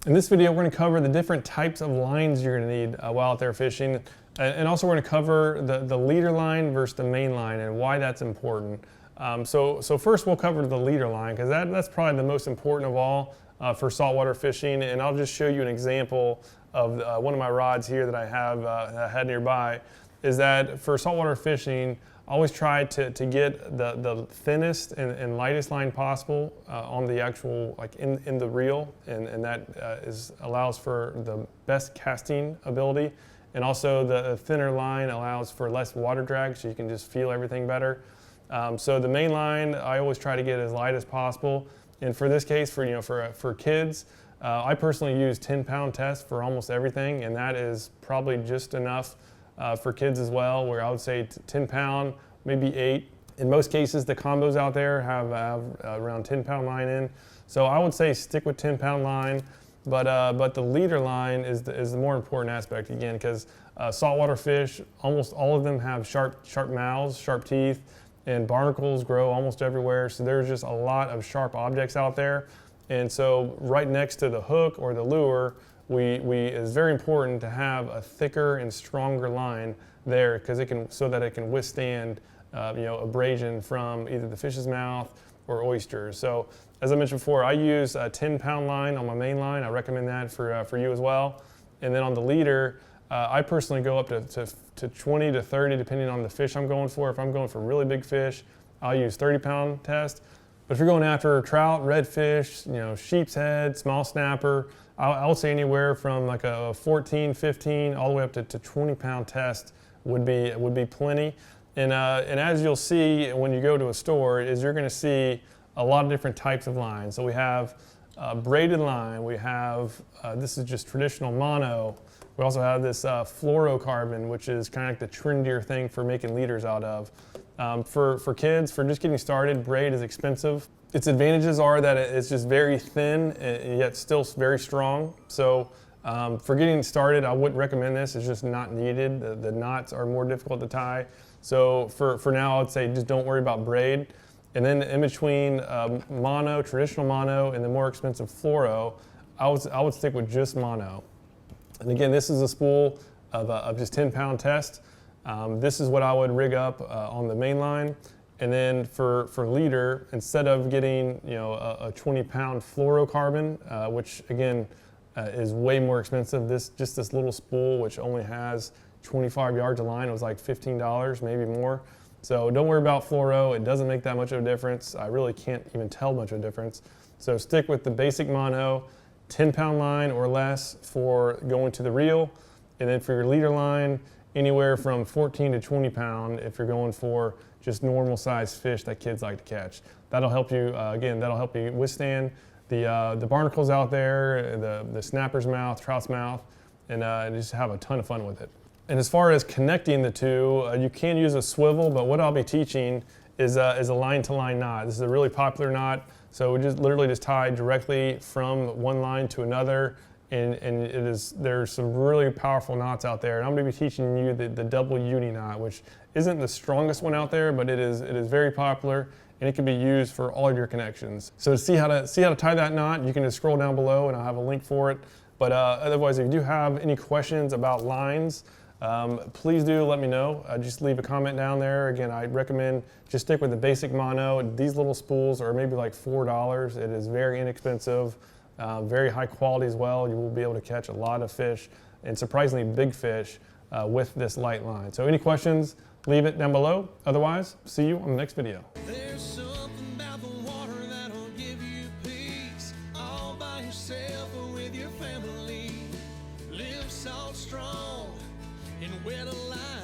In this video, we're going to cover the different types of lines you're going to need while out there fishing. And also we're going to cover the leader line versus the main line and why that's important. So first we'll cover the leader line because that's probably the most important of all for saltwater fishing. And I'll just show you an example of one of my rods here that I have had nearby. Is that for saltwater fishing, I always try to get the thinnest and lightest line possible on the actual, like in the reel, and that allows for the best casting ability. And also the thinner line allows for less water drag, so you can just feel everything better. So the main line, I always try to get as light as possible. And for this case, for kids, I personally use 10-pound test for almost everything, and that is probably just enough for kids as well, where I would say 10-pound, maybe 8. In most cases, the combos out there have around 10-pound line in. So I would say stick with 10-pound line, but the leader line is the more important aspect, again, because saltwater fish, almost all of them have sharp mouths, sharp teeth, and barnacles grow almost everywhere. So there's just a lot of sharp objects out there. And so right next to the hook or the lure, it's very important to have a thicker and stronger line there, because so that it can withstand abrasion from either the fish's mouth or oysters. So as I mentioned before, I use a 10-pound line on my main line. I recommend that for you as well. And then on the leader, I personally go up to 20 to 30 depending on the fish I'm going for. If I'm going for really big fish, I'll use 30-pound test. But if you're going after trout, redfish, sheep's head, small snapper, I would say anywhere from like a 14, 15, all the way up to 20-pound test would be plenty. And as you'll see when you go to a store, is you're going to see a lot of different types of lines. So we have braided line. We have this is just traditional mono. We also have this fluorocarbon, which is kind of like the trendier thing for making leaders out of. For kids, for just getting started, braid is expensive. Its advantages are that it's just very thin and yet still very strong. So for getting started, I wouldn't recommend this. It's just not needed. The knots are more difficult to tie. So for now, I would say just don't worry about braid. And then in between mono, traditional mono, and the more expensive fluoro, I would stick with just mono. And again, this is a spool of just 10-pound test. This is what I would rig up on the main line. And then for leader, instead of getting a 20-pound fluorocarbon, which again is way more expensive, just this little spool, which only has 25 yards of line, it was like $15, maybe more. So don't worry about fluoro. It doesn't make that much of a difference. I really can't even tell much of a difference. So stick with the basic mono, 10-pound line or less for going to the reel. And then for your leader line, anywhere from 14 to 20 pound if you're going for just normal sized fish that kids like to catch. That'll help you, again, that'll help you withstand the barnacles out there, the snapper's mouth, trout's mouth, and just have a ton of fun with it. And as far as connecting the two, you can use a swivel, but what I'll be teaching is a line-to-line knot. This is a really popular knot, so we just literally tie directly from one line to another, and there's some really powerful knots out there. And I'm going to be teaching you the double Uni Knot, which isn't the strongest one out there, but it is very popular, and it can be used for all of your connections. So to see how to tie that knot, you can just scroll down below, and I'll have a link for it. But otherwise, if you do have any questions about lines, please do let me know. Just leave a comment down there. Again, I recommend just stick with the basic mono. These little spools are maybe like $4. It is very inexpensive, very high quality as well. You will be able to catch a lot of fish and surprisingly big fish with this light line. So any questions, leave it down below. Otherwise, see you on the next video. There's something about the water that'll give you peace, all by yourself or with your family. Live salt strong and where the line